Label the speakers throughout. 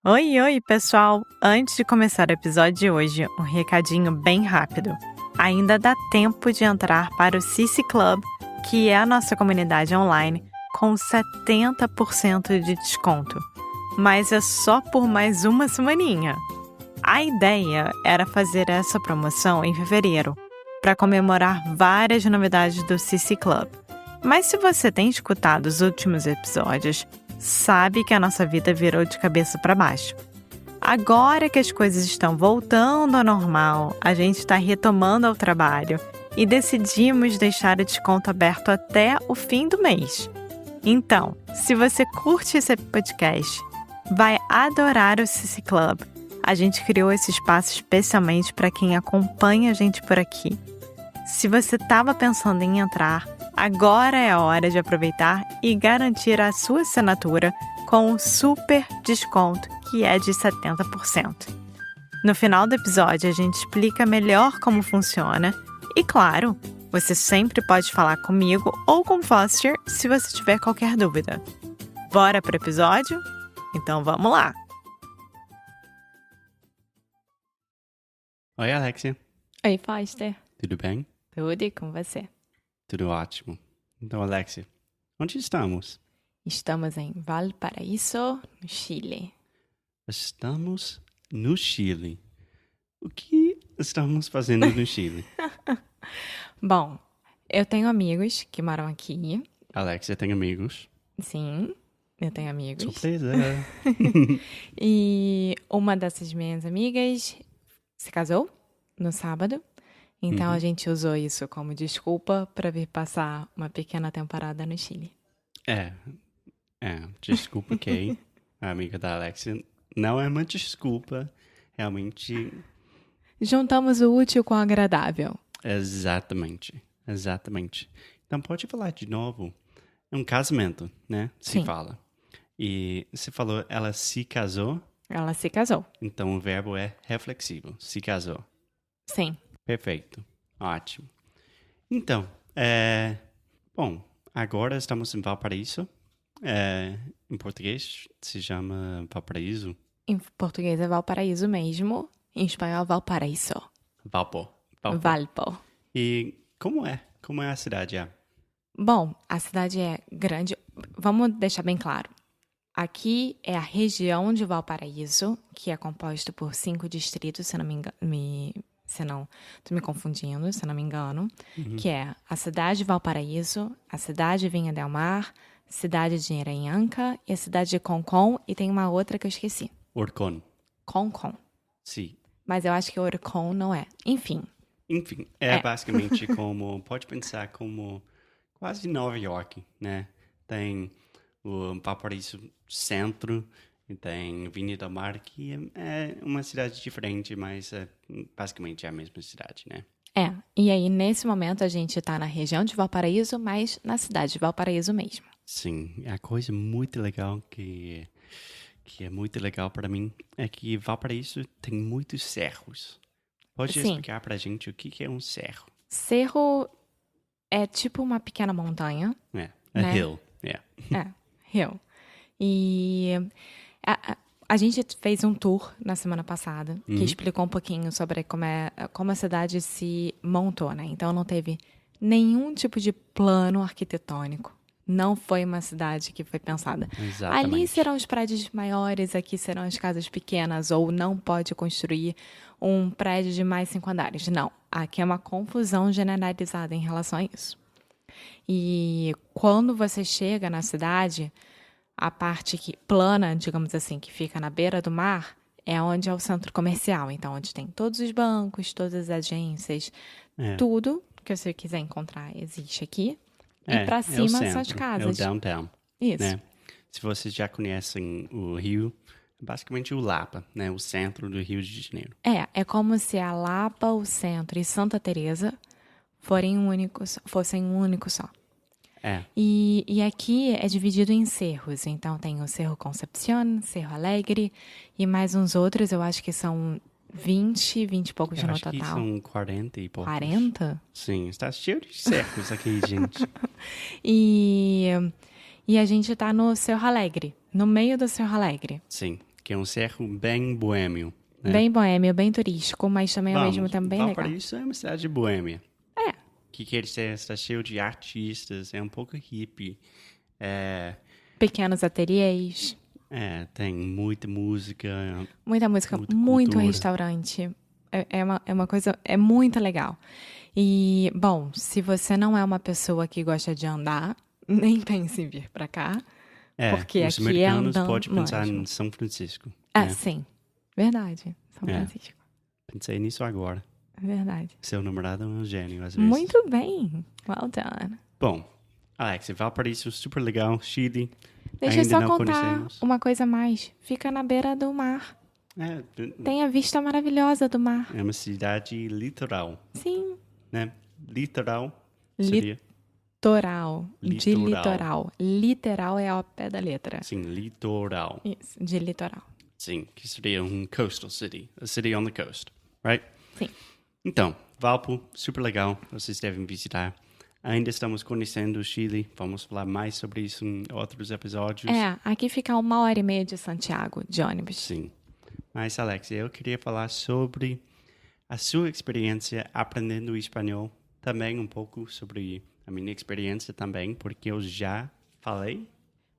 Speaker 1: Oi, oi, pessoal! Antes de começar o episódio de hoje, um recadinho bem rápido. Ainda dá tempo de entrar para o CC Club, que é a nossa comunidade online, com 70% de desconto. Mas é só por mais uma semaninha. A ideia era fazer essa promoção em fevereiro, para comemorar várias novidades do CC Club. Mas se você tem escutado os últimos episódios, sabe que a nossa vida virou de cabeça para baixo. Agora que as coisas estão voltando ao normal, a gente está retomando ao trabalho e decidimos deixar o desconto aberto até o fim do mês. Então, se você curte esse podcast, vai adorar o CC Club. A gente criou esse espaço especialmente para quem acompanha a gente por aqui. Se você estava pensando em entrar, agora é a hora de aproveitar e garantir a sua assinatura com um super desconto que é de 70%. No final do episódio, a gente explica melhor como funciona e, claro, você sempre pode falar comigo ou com o Foster se você tiver qualquer dúvida. Bora pro episódio? Então vamos lá!
Speaker 2: Oi, Alexia.
Speaker 3: Oi, Foster.
Speaker 2: Tudo bem?
Speaker 3: Tudo e com você?
Speaker 2: Tudo ótimo. Então, Alexia, onde estamos?
Speaker 3: Estamos em Valparaíso, no Chile.
Speaker 2: Estamos no Chile. O que estamos fazendo no Chile?
Speaker 3: Bom, eu tenho amigos que moram aqui.
Speaker 2: Alexia tem amigos.
Speaker 3: Sim, eu tenho amigos.
Speaker 2: Surpresa!
Speaker 3: E uma dessas minhas amigas se casou no sábado. Então a gente usou isso como desculpa para vir passar uma pequena temporada no Chile.
Speaker 2: Desculpa, Kay, a amiga da Alexia. Não é uma desculpa, realmente.
Speaker 3: Juntamos o útil com o agradável.
Speaker 2: Exatamente. Então pode falar de novo. É um casamento, né? Se
Speaker 3: Sim.
Speaker 2: fala. E você falou, ela se casou?
Speaker 3: Ela se casou.
Speaker 2: Então o verbo é reflexivo. Se casou.
Speaker 3: Sim.
Speaker 2: Perfeito. Ótimo. Então, bom, agora estamos em Valparaíso. Em português se chama Valparaíso.
Speaker 3: Em português é Valparaíso mesmo. Em espanhol, Valparaíso.
Speaker 2: Valpo.
Speaker 3: Valpo.
Speaker 2: E como é? Como é a cidade?
Speaker 3: Bom, a cidade é grande. Vamos deixar bem claro. Aqui é a região de Valparaíso, que é composta por 5 distritos, se não me engano. Se não, tô me confundindo, se não me engano. Que é a cidade de Valparaíso, a cidade de Vinha del Mar, a cidade de Iranhanca e a cidade de Concón. E tem uma outra que eu esqueci.
Speaker 2: Orcon.
Speaker 3: Concón.
Speaker 2: Sim.
Speaker 3: Mas eu acho que Orcon não é. Enfim,
Speaker 2: Basicamente como, pode pensar como quase Nova York, né? Tem o Valparaíso Centro e tem Vinha del Mar, que é uma cidade diferente, mas basicamente é a mesma cidade, né?
Speaker 3: E aí nesse momento a gente tá na região de Valparaíso, mas na cidade de Valparaíso mesmo.
Speaker 2: Sim, a coisa muito legal que é muito legal para mim é que Valparaíso tem muitos cerros. Pode
Speaker 3: Sim.
Speaker 2: explicar pra gente o que é um cerro?
Speaker 3: Cerro é tipo uma pequena montanha.
Speaker 2: A
Speaker 3: Né?
Speaker 2: hill,
Speaker 3: Hill. E a gente fez um tour na semana passada que explicou um pouquinho sobre como a cidade se montou, né? Então não teve nenhum tipo de plano arquitetônico. Não foi uma cidade que foi pensada.
Speaker 2: Exatamente.
Speaker 3: Ali serão os prédios maiores, aqui serão as casas pequenas, ou não pode construir um prédio de mais 5 andares. Não, aqui é uma confusão generalizada em relação a isso. E quando você chega na cidade, a parte plana, digamos assim, que fica na beira do mar, é onde é o centro comercial. Então, onde tem todos os bancos, todas as agências, tudo que você quiser encontrar existe aqui. E pra cima são as casas.
Speaker 2: É o downtown.
Speaker 3: Isso.
Speaker 2: Né? Se vocês já conhecem o Rio, é basicamente o Lapa, né? O centro do Rio de Janeiro.
Speaker 3: É como se a Lapa, o centro e Santa Teresa fossem um único só. E aqui é dividido em cerros. Então tem o Cerro Concepción, Cerro Alegre e mais uns outros, eu acho que são 20 e poucos
Speaker 2: Eu
Speaker 3: no
Speaker 2: acho
Speaker 3: total.
Speaker 2: que são 40 e poucos.
Speaker 3: 40?
Speaker 2: Sim, está cheio de cercos aqui, gente.
Speaker 3: E a gente tá no Cerro Alegre, no meio do Cerro Alegre.
Speaker 2: Sim, que é um cerro bem boêmio. Né?
Speaker 3: Bem boêmio, bem turístico, mas também ao mesmo tempo bem legal.
Speaker 2: Valparaíso é uma cidade boêmia.
Speaker 3: É.
Speaker 2: Que quer dizer, está cheio de artistas, é um pouco hippie.
Speaker 3: Pequenos ateliês.
Speaker 2: Tem muita música.
Speaker 3: Muita música,
Speaker 2: muita
Speaker 3: muito
Speaker 2: cultura.
Speaker 3: restaurante. É uma coisa, é muito legal. E, bom, se você não é uma pessoa que gosta de andar, nem pense em vir pra cá. Porque
Speaker 2: os
Speaker 3: aqui é
Speaker 2: americanos
Speaker 3: andando
Speaker 2: podem pensar
Speaker 3: mesmo.
Speaker 2: em São Francisco.
Speaker 3: Ah,
Speaker 2: né?
Speaker 3: sim. Verdade. São
Speaker 2: É.
Speaker 3: Francisco.
Speaker 2: Pensei nisso agora.
Speaker 3: Verdade.
Speaker 2: Seu namorado é um gênio, às vezes.
Speaker 3: Muito bem. Well done.
Speaker 2: Bom, Alex, Valparaíso, super legal. Chile,
Speaker 3: Deixa eu
Speaker 2: ainda
Speaker 3: só
Speaker 2: não
Speaker 3: contar
Speaker 2: conhecemos.
Speaker 3: uma coisa a mais. Fica na beira do mar. Tem a vista maravilhosa do mar.
Speaker 2: É uma cidade litoral,
Speaker 3: Sim.
Speaker 2: né? Litoral seria...
Speaker 3: Litoral. De
Speaker 2: Litoral.
Speaker 3: litoral. Literal é ao pé da letra.
Speaker 2: Sim, litoral.
Speaker 3: Isso, de litoral.
Speaker 2: Sim, que seria um coastal city. A city on the coast, right?
Speaker 3: Sim.
Speaker 2: Então, Valpo, super legal. Vocês devem visitar. Ainda estamos conhecendo o Chile. Vamos falar mais sobre isso em outros episódios.
Speaker 3: Aqui fica 1h30 de Santiago, de ônibus.
Speaker 2: Sim. Mas, Alex, eu queria falar sobre a sua experiência aprendendo espanhol. Também um pouco sobre a minha experiência também, porque eu já falei.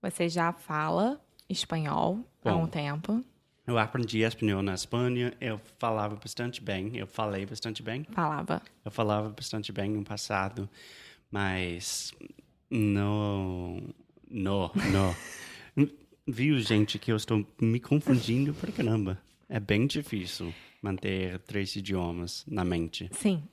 Speaker 3: Você já fala espanhol há
Speaker 2: Bom.
Speaker 3: um tempo?
Speaker 2: Eu aprendi espanhol na Espanha. Eu falava bastante bem. Eu falei bastante bem.
Speaker 3: Falava.
Speaker 2: Eu falava bastante bem no passado. Mas não. Viu, gente, que eu estou me confundindo pra caramba. É bem difícil manter 3 idiomas na mente.
Speaker 3: Sim.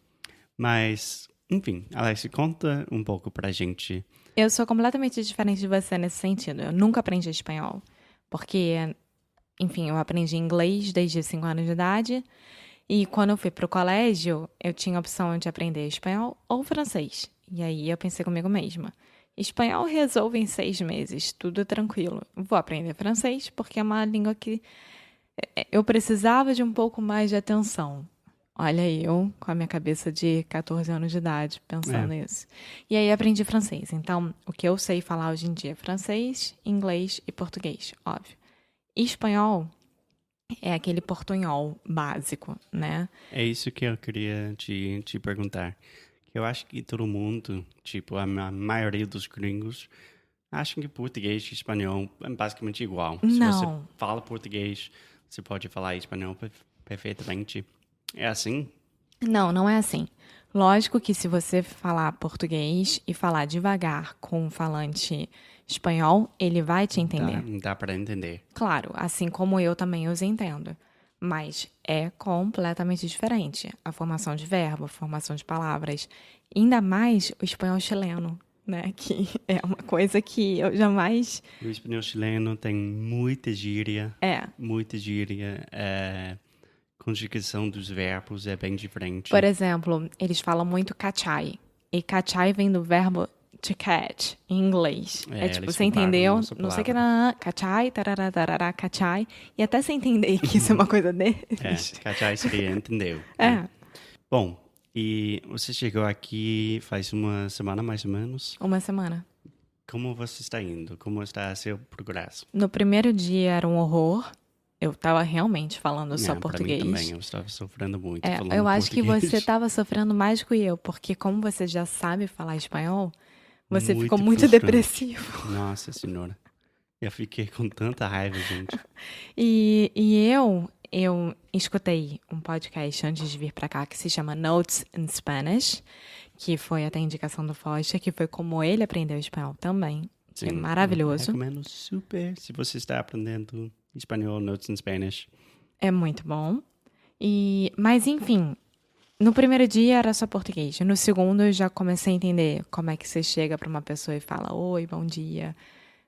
Speaker 2: Mas, enfim, Alex, conta um pouco pra gente.
Speaker 3: Eu sou completamente diferente de você nesse sentido. Eu nunca aprendi espanhol. Porque, enfim, eu aprendi inglês desde 5 anos de idade. E quando eu fui pro colégio, eu tinha a opção de aprender espanhol ou francês. E aí eu pensei comigo mesma. Espanhol resolve em 6 meses, tudo tranquilo. Vou aprender francês porque é uma língua que eu precisava de um pouco mais de atenção. Olha eu, com a minha cabeça de 14 anos de idade, pensando nisso. E aí aprendi francês. Então, o que eu sei falar hoje em dia é francês, inglês e português, óbvio. E espanhol é aquele portunhol básico, né?
Speaker 2: É isso que eu queria te perguntar. Eu acho que todo mundo, tipo, a maioria dos gringos, acham que português e espanhol é basicamente igual. Se
Speaker 3: Não.
Speaker 2: você fala português, você pode falar espanhol perfeitamente. É assim?
Speaker 3: Não, não é assim. Lógico que se você falar português e falar devagar com um falante espanhol, ele vai te entender.
Speaker 2: Dá para entender.
Speaker 3: Claro, assim como eu também os entendo. Mas é completamente diferente. A formação de verbo, a formação de palavras. Ainda mais o espanhol chileno, né? Que é uma coisa que eu jamais...
Speaker 2: O espanhol chileno tem muita gíria. Muita gíria. Conjugação dos verbos é bem diferente.
Speaker 3: Por exemplo, eles falam muito cachai. E cachai vem do verbo to catch, em inglês. Tipo, você entendeu? Não sei o que era. Cachai, tarará, tarará, cachai. E até você entender que isso é uma coisa deles.
Speaker 2: Cachai seria entendeu. Bom, e você chegou aqui faz uma semana, mais ou menos?
Speaker 3: Uma semana.
Speaker 2: Como você está indo? Como está seu progresso?
Speaker 3: No primeiro dia era um horror. Eu tava realmente falando só português.
Speaker 2: Pra mim também, eu estava sofrendo muito falando
Speaker 3: eu acho
Speaker 2: português.
Speaker 3: que você estava sofrendo mais que eu, porque como você já sabe falar espanhol, você
Speaker 2: Muito
Speaker 3: ficou muito
Speaker 2: frustrante.
Speaker 3: depressivo.
Speaker 2: Nossa senhora. Eu fiquei com tanta raiva, gente.
Speaker 3: E eu escutei um podcast antes de vir pra cá que se chama Notes in Spanish, que foi até a indicação do Foster, que foi como ele aprendeu espanhol também.
Speaker 2: Sim,
Speaker 3: É maravilhoso.
Speaker 2: Recomendo super se você está aprendendo espanhol, Notes in Spanish.
Speaker 3: É muito bom. Mas, enfim, no primeiro dia era só português. No segundo eu já comecei a entender como é que você chega pra uma pessoa e fala: oi, bom dia,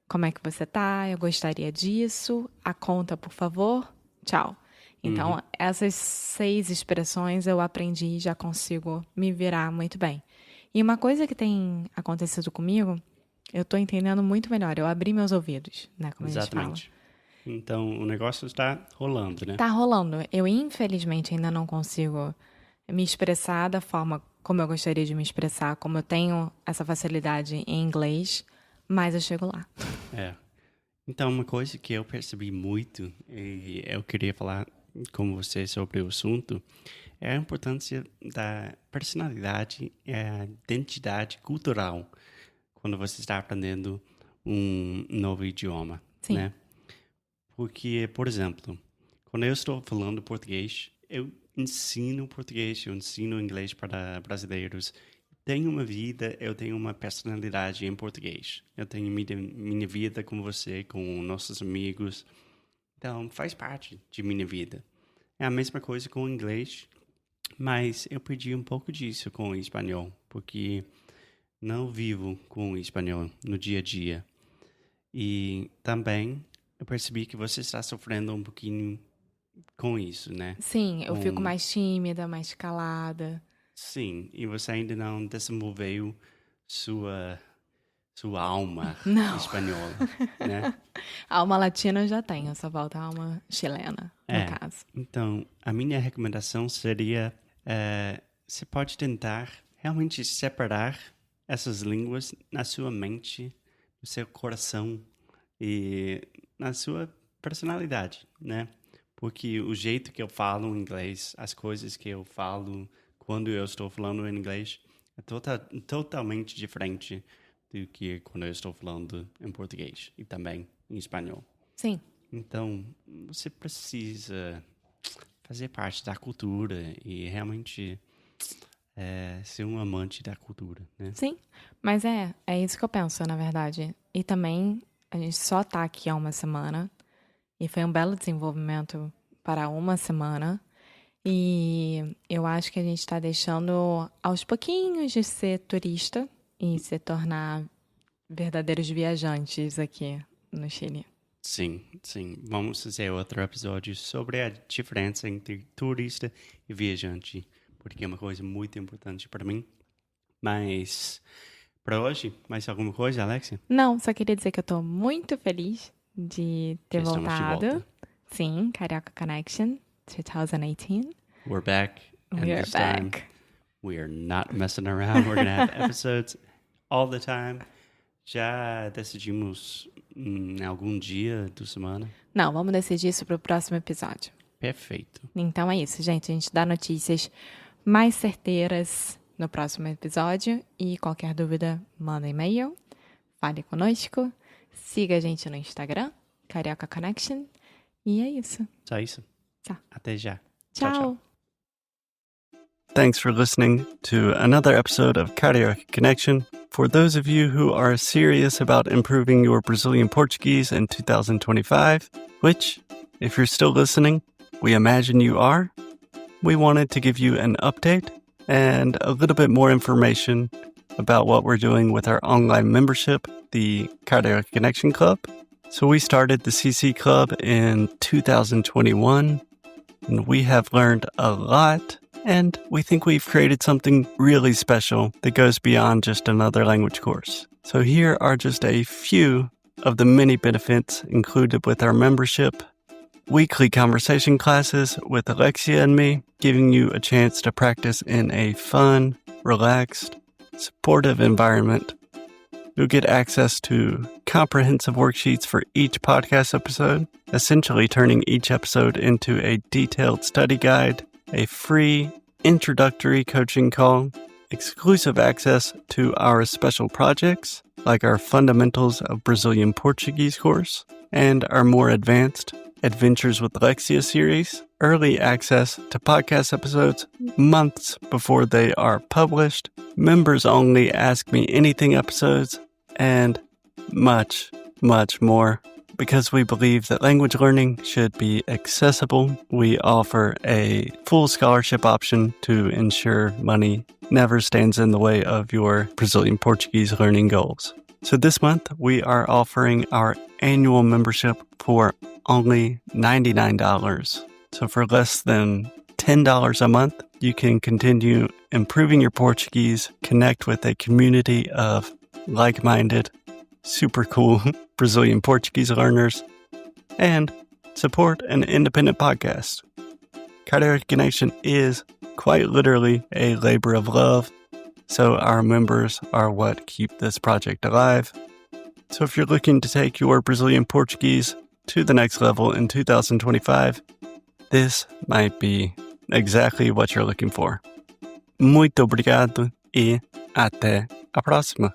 Speaker 3: como é que você tá? Eu gostaria disso. A conta, por favor. Tchau. Então, essas 6 expressões eu aprendi e já consigo me virar muito bem. E uma coisa que tem acontecido comigo, eu tô entendendo muito melhor. Eu abri meus ouvidos, né? Como
Speaker 2: Exatamente.
Speaker 3: a gente fala.
Speaker 2: Então, o negócio está rolando, né?
Speaker 3: Tá rolando. Eu, infelizmente, ainda não consigo me expressar da forma como eu gostaria de me expressar, como eu tenho essa facilidade em inglês, mas eu chego lá.
Speaker 2: Então, uma coisa que eu percebi muito, e eu queria falar com você sobre o assunto, é a importância da personalidade e a identidade cultural quando você está aprendendo um novo idioma,
Speaker 3: Sim.
Speaker 2: né? Porque, por exemplo, quando eu estou falando português, eu ensino português, eu ensino inglês para brasileiros. Tenho uma vida, eu tenho uma personalidade em português. Eu tenho minha vida com você, com nossos amigos. Então, faz parte de minha vida. É a mesma coisa com o inglês, mas eu perdi um pouco disso com o espanhol, porque não vivo com o espanhol no dia a dia. E também eu percebi que você está sofrendo um pouquinho com isso, né?
Speaker 3: Sim, eu fico mais tímida, mais calada.
Speaker 2: Sim, e você ainda não desenvolveu sua alma
Speaker 3: Não.
Speaker 2: espanhola, né?
Speaker 3: A alma latina eu já tenho, só falta a alma chilena, no caso.
Speaker 2: Então, a minha recomendação seria, você pode tentar realmente separar essas línguas na sua mente, no seu coração e na sua personalidade, né? Porque o jeito que eu falo inglês, as coisas que eu falo quando eu estou falando em inglês, é totalmente diferente do que quando eu estou falando em português e também em espanhol.
Speaker 3: Sim.
Speaker 2: Então, você precisa fazer parte da cultura e realmente ser um amante da cultura, né?
Speaker 3: Sim, mas é isso que eu penso, na verdade. E também, a gente só tá aqui há uma semana, e foi um belo desenvolvimento para uma semana, e eu acho que a gente tá deixando aos pouquinhos de ser turista e se tornar verdadeiros viajantes aqui no Chile.
Speaker 2: Sim, sim. Vamos fazer outro episódio sobre a diferença entre turista e viajante, porque é uma coisa muito importante para mim. Mas, para hoje, mais alguma coisa, Alexia?
Speaker 3: Não, só queria dizer que eu tô muito feliz de ter
Speaker 2: Já estamos de
Speaker 3: voltado.
Speaker 2: volta.
Speaker 3: Sim, Carioca Connection 2018.
Speaker 2: We're back. And
Speaker 3: We are
Speaker 2: this time,
Speaker 3: back.
Speaker 2: we are not messing around. We're going to have episodes all the time. Já decidimos em algum dia da semana?
Speaker 3: Não, vamos decidir isso pro próximo episódio.
Speaker 2: Perfeito.
Speaker 3: Então é isso, gente. A gente dá notícias mais certeiras no próximo episódio. E qualquer dúvida, manda e-mail, fale conosco, siga a gente no Instagram, Carioca Connection. E é isso.
Speaker 2: Só isso.
Speaker 3: Tá.
Speaker 2: Até já.
Speaker 3: Tchau.
Speaker 2: Thanks for listening to another episode of Carioca Connection. For those of you who are serious about improving your Brazilian Portuguese in 2025, which, if you're still listening, we imagine you are, we wanted to give you an update and a little bit more information about what we're doing with our online membership, the Carioca Connection Club. So we started the CC Club in 2021, and we have learned a lot. And we think we've created something really special that goes beyond just another language course. So here are just a few of the many benefits included with our membership. Weekly conversation classes with Alexia and me, giving you a chance to practice in a fun, relaxed, supportive environment. You'll get access to comprehensive worksheets for each podcast episode, essentially turning each episode into a detailed study guide, a free introductory coaching call, exclusive access to our special projects, like our Fundamentals of Brazilian Portuguese course, and our more advanced Adventures with Alexia series, early access to podcast episodes months before they are published, members only Ask Me Anything episodes, and much, much more. Because we believe that language learning should be accessible, we offer a full scholarship option to ensure money never stands in the way of your Brazilian Portuguese learning goals. So this month, we are offering our annual membership for only $99. So for less than $10 a month, you can continue improving your Portuguese, connect with a community of like-minded, super cool Brazilian Portuguese learners, and support an independent podcast. Carioca Connection is quite literally a labor of love, so our members are what keep this project alive. So if you're looking to take your Brazilian Portuguese to the next level in 2025, this might be exactly what you're looking for. Muito obrigado e até a próxima!